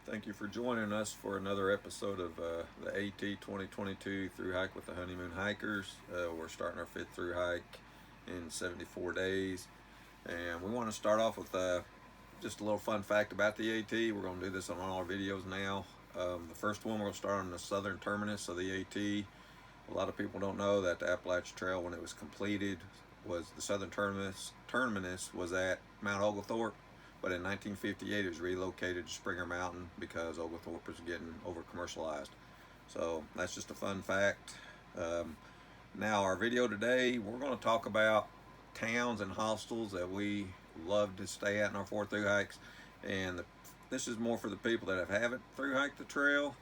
Thank you for joining us for another episode of the AT 2022 Through Hike with the Honeymoon Hikers. We're starting our fifth through hike in 74 days. And we want to start off with just a little fun fact about the AT. We're going to do this on all our videos now. The first one, we're going to start on the southern terminus of the AT. A lot of people don't know that the Appalachian Trail, when it was completed, was the southern terminus was at Mount Oglethorpe, but in 1958 it was relocated to Springer Mountain because Oglethorpe was getting over commercialized. So that's just a fun fact. Um, Now, our video today, we're going to talk about towns and hostels that we love to stay at in our four through hikes, and this is more for the people that haven't through hiked the trail,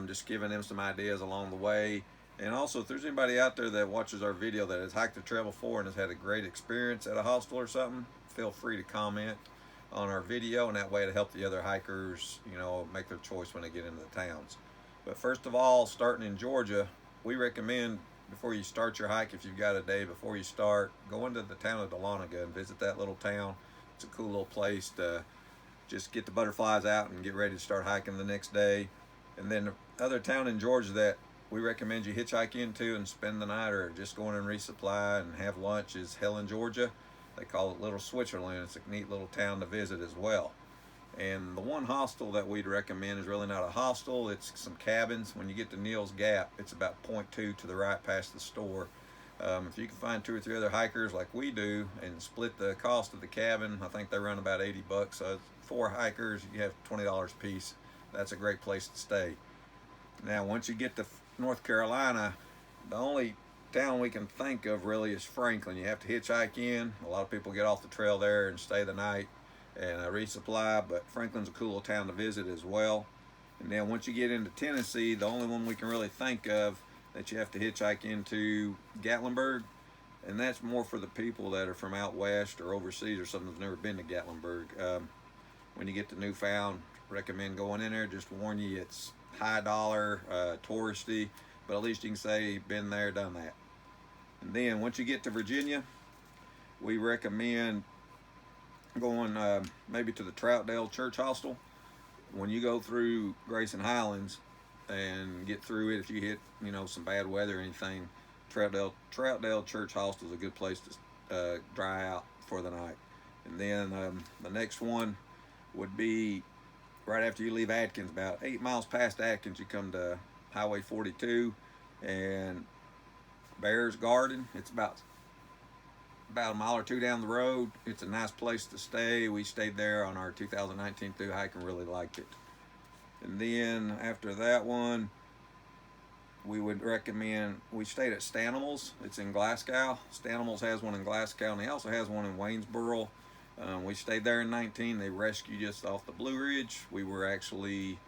just giving them some ideas along the way. And also, if there's anybody out there that watches our video that has hiked the trail before and has had a great experience at a hostel or something, feel free to comment on our video, and that way to help the other hikers, make their choice when they get into the towns. But first of all, starting in Georgia, we recommend before you start your hike, if you've got a day before you start, go into the town of Dahlonega and visit that little town. It's a cool little place to just get the butterflies out and get ready to start hiking the next day. And then the other town in Georgia that we recommend you hitchhike into and spend the night or just go in and resupply and have lunch is Helen, Georgia. They call it Little Switzerland. It's a neat little town to visit as well. And the one hostel that we'd recommend is really not a hostel, it's some cabins. When you get to Neal's Gap, it's about 0.2 to the right past the store. If you can find two or three other hikers like we do and split the cost of the cabin, I think they run about 80 bucks. So four hikers, you have $20 a piece. That's a great place to stay. Now, once you get to North Carolina, the only town we can think of really is Franklin. You have to hitchhike in. A lot of people get off the trail there and stay the night and resupply, but Franklin's a cool town to visit as well. And then once you get into Tennessee, the only one we can really think of that you have to hitchhike into Gatlinburg, and that's more for the people that are from out west or overseas or something that's never been to Gatlinburg. When you get to Newfound, recommend going in there. Just warn you, it's high dollar, touristy, but at least you can say been there, done that. And then once you get to Virginia, we recommend going maybe to the Troutdale Church Hostel. When you go through Grayson Highlands and get through it, if you hit some bad weather or anything, Troutdale Church Hostel is a good place to dry out for the night. And then the next one would be right after you leave Atkins, about 8 miles past Atkins, you come to Highway 42 and Bears Garden. It's about a mile or two down the road. It's a nice place to stay. We stayed there on our 2019 through hike and really liked it. And then after that one, we would recommend, we stayed at Stanimals. It's in Glasgow. Stanimals has one in Glasgow, and he also has one in Waynesboro. We stayed there in 19. They rescued us off the Blue Ridge. We were actually,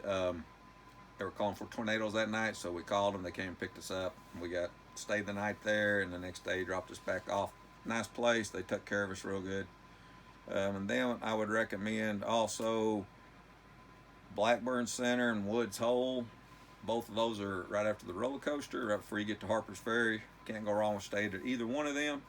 they were calling for tornadoes that night, so we called them. They came and picked us up. We stayed the night there, and the next day dropped us back off. Nice place. They took care of us real good. And then I would recommend also Blackburn Center and Woods Hole. Both of those are right after the roller coaster, right before you get to Harper's Ferry. Can't go wrong with staying at either one of them.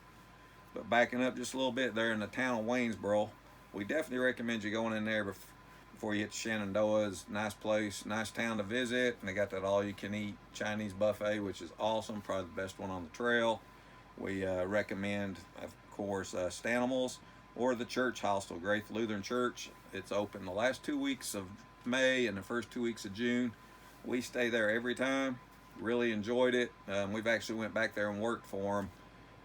But backing up just a little bit, there in the town of Waynesboro, we definitely recommend you going in there before you hit Shenandoah's. Nice place, nice town to visit, and they got that all-you-can-eat Chinese buffet, which is awesome, probably the best one on the trail. We recommend, of course, Stanimals or the church hostel, Grace Lutheran Church. It's open the last 2 weeks of May and the first 2 weeks of June. We stay there every time. Really enjoyed it. We've actually went back there and worked for them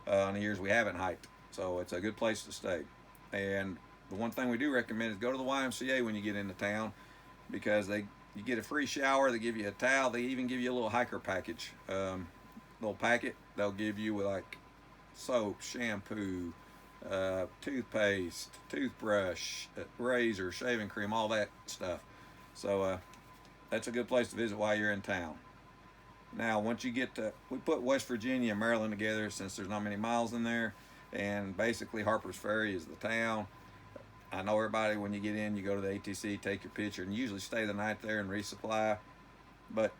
in the years we haven't hiked. So it's a good place to stay. And the one thing we do recommend is go to the YMCA when you get into town, because you get a free shower, they give you a towel, they even give you a little hiker package, little packet. They'll give you like soap, shampoo, toothpaste, toothbrush, razor, shaving cream, all that stuff. So that's a good place to visit while you're in town. Now, once you get to, we put West Virginia and Maryland together since there's not many miles in there, and basically Harper's Ferry is the town. I know everybody, when you get in, you go to the ATC, take your picture, and usually stay the night there and resupply. But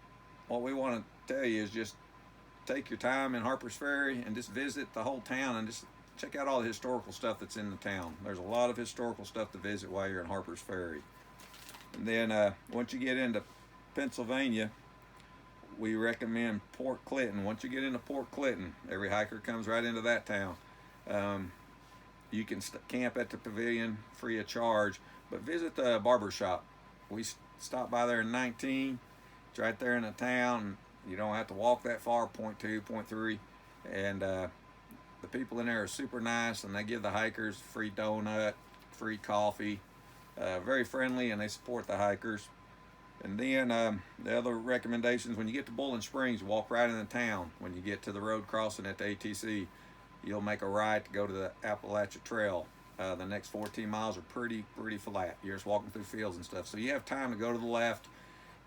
what we want to tell you is just take your time in Harper's Ferry and just visit the whole town and just check out all the historical stuff that's in the town. There's a lot of historical stuff to visit while you're in Harper's Ferry. And then once you get into Pennsylvania, we recommend Port Clinton. Once you get into Port Clinton, every hiker comes right into that town. Um, you can camp at the pavilion free of charge, but visit the barber shop. We stopped by there in 19. It's right there in the town. You don't have to walk that far, point 2, point 3. And the people in there are super nice, and they give the hikers free donut, free coffee. Very friendly, and they support the hikers. And then the other recommendations, when you get to Bowling Springs, walk right into town. When you get to the road crossing at the ATC, you'll make a right to go to the Appalachia Trail. The next 14 miles are pretty flat. You're just walking through fields and stuff. So you have time to go to the left,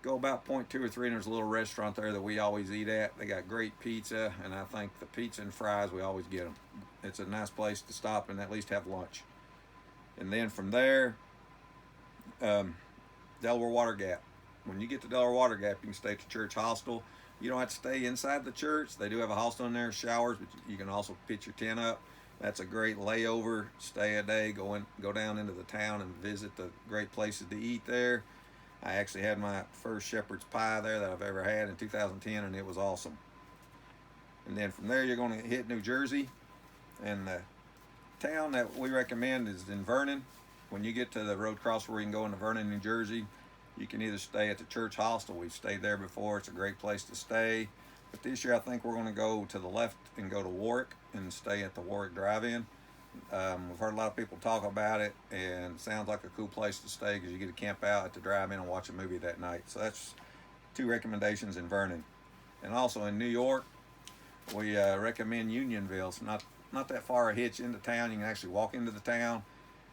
go about point 2 or 3, and there's a little restaurant there that we always eat at. They got great pizza, and I think the pizza and fries, we always get them. It's a nice place to stop and at least have lunch. And then from there, Delaware Water Gap. When you get to Delaware Water Gap, you can stay at the church hostel. You don't have to stay inside the church. They do have a hostel in there, showers, but you can also pitch your tent up. That's a great layover, stay a day, go down into the town and visit the great places to eat there. I actually had my first shepherd's pie there that I've ever had in 2010, and it was awesome. And then from there, you're going to hit New Jersey, and the town that we recommend is in Vernon. When you get to the road cross where you can go into Vernon, New Jersey, you can either stay at the church hostel. We've stayed there before. It's a great place to stay. But this year, I think we're going to go to the left and go to Warwick and stay at the Warwick Drive-In. We've heard a lot of people talk about it, and it sounds like a cool place to stay because you get to camp out at the drive-in and watch a movie that night. So that's 2 recommendations in Vernon. And also in New York, we recommend Unionville. It's not that far a hitch into town. You can actually walk into the town.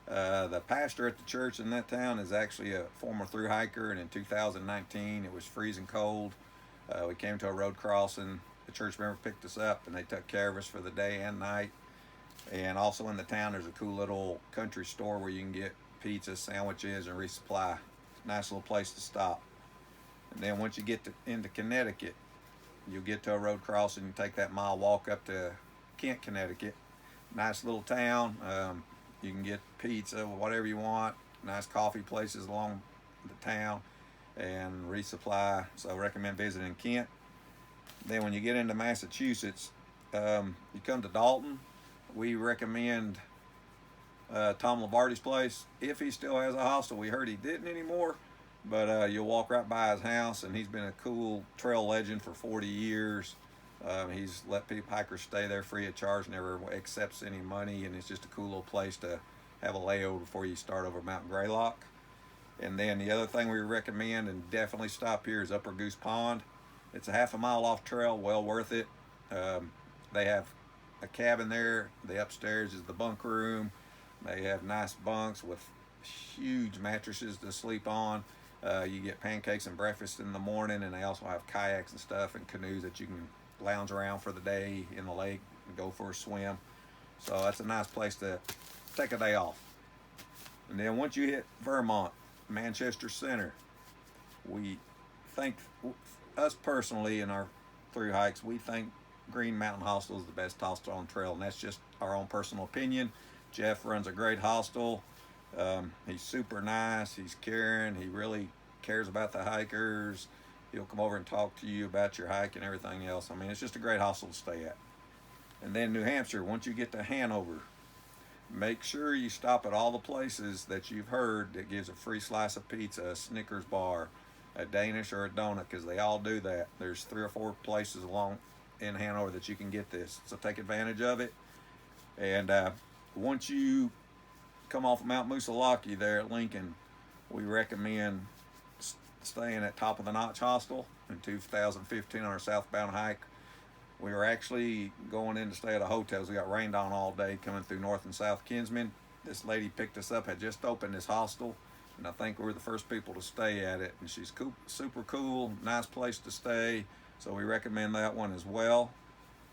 The pastor at the church in that town is actually a former thru hiker, and in 2019 it was freezing cold. We came to a road crossing. The church member picked us up, and they took care of us for the day and night. And also in the town, there's a cool little country store where you can get pizza, sandwiches, and resupply. Nice little place to stop. And then once you get into Connecticut, you'll get to a road crossing and take that mile walk up to Kent, Connecticut. Nice little town. You can get pizza, whatever you want. Nice coffee places along the town and resupply. So I recommend visiting Kent. Then when you get into Massachusetts, you come to Dalton. We recommend Tom Lavardi's place, if he still has a hostel. We heard he didn't anymore, but you'll walk right by his house, and he's been a cool trail legend for 40 years. He's let hikers stay there free of charge, never accepts any money, and it's just a cool little place to have a layover before you start over Mount Greylock. And then the other thing we recommend, and definitely stop here, is Upper Goose Pond. It's a half a mile off trail, well worth it. They have a cabin there. The upstairs is the bunk room. They have nice bunks with huge mattresses to sleep on. You get pancakes and breakfast in the morning, and they also have kayaks and stuff and canoes that you can lounge around for the day in the lake and go for a swim. So that's a nice place to take a day off. And then once you hit Vermont, Manchester Center, we think, us personally in our thru hikes, we think Green Mountain Hostel is the best hostel on trail, and that's just our own personal opinion. Jeff runs a great hostel. He's super nice. He's caring. He really cares about the hikers. He'll come over and talk to you about your hike and everything else. I mean, it's just a great hostel to stay at. And then New Hampshire, once you get to Hanover, make sure you stop at all the places that you've heard that gives a free slice of pizza, a Snickers bar, a Danish, or a donut, because they all do that. There's 3 or 4 places along in Hanover that you can get this, so take advantage of it. And once you come off of Mount Moosilauke there at Lincoln, we recommend staying at Top of the Notch Hostel. In 2015 on our southbound hike, we were actually going in to stay at a hotel. We got rained on all day coming through North and South Kinsman. This lady picked us up, had just opened this hostel, and I think we were the first people to stay at it. And she's cool, super cool, nice place to stay. So we recommend that one as well.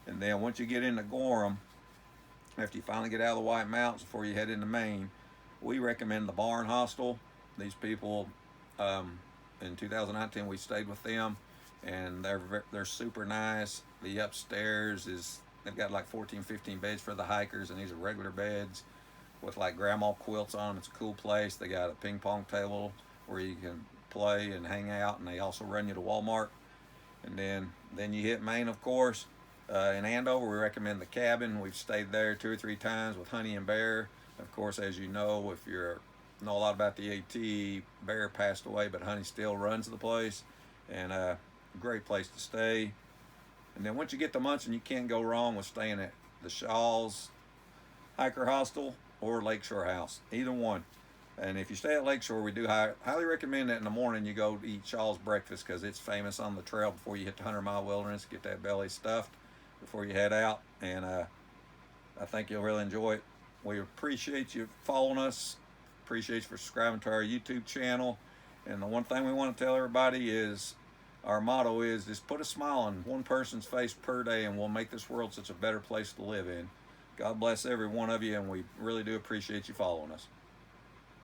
And then once you get into Gorham, after you finally get out of the White Mountains before you head into Maine, we recommend the Barn Hostel. These people, in 2019, we stayed with them, and they're super nice. The upstairs they've got like 14, 15 beds for the hikers, and these are regular beds with like grandma quilts on them. It's a cool place. They got a ping pong table where you can play and hang out, and they also run you to Walmart. And then you hit Maine, of course. In Andover, we recommend the cabin. We've stayed there 2 or 3 times with Honey and Bear. Of course, as you know, if you know a lot about the AT, Bear passed away, but Honey still runs the place, and great place to stay. And then once you get to Munson, you can't go wrong with staying at the Shaw's Hiker Hostel or Lakeshore House, either one. And if you stay at Lakeshore, we do highly recommend that in the morning you go eat Shaw's breakfast, because it's famous on the trail before you hit the 100-mile wilderness. Get that belly stuffed before you head out, and I think you'll really enjoy it. We appreciate you following us. Appreciate you for subscribing to our YouTube channel. And the one thing we want to tell everybody is our motto is just put a smile on one person's face per day, and we'll make this world such a better place to live in. God bless every one of you, and we really do appreciate you following us.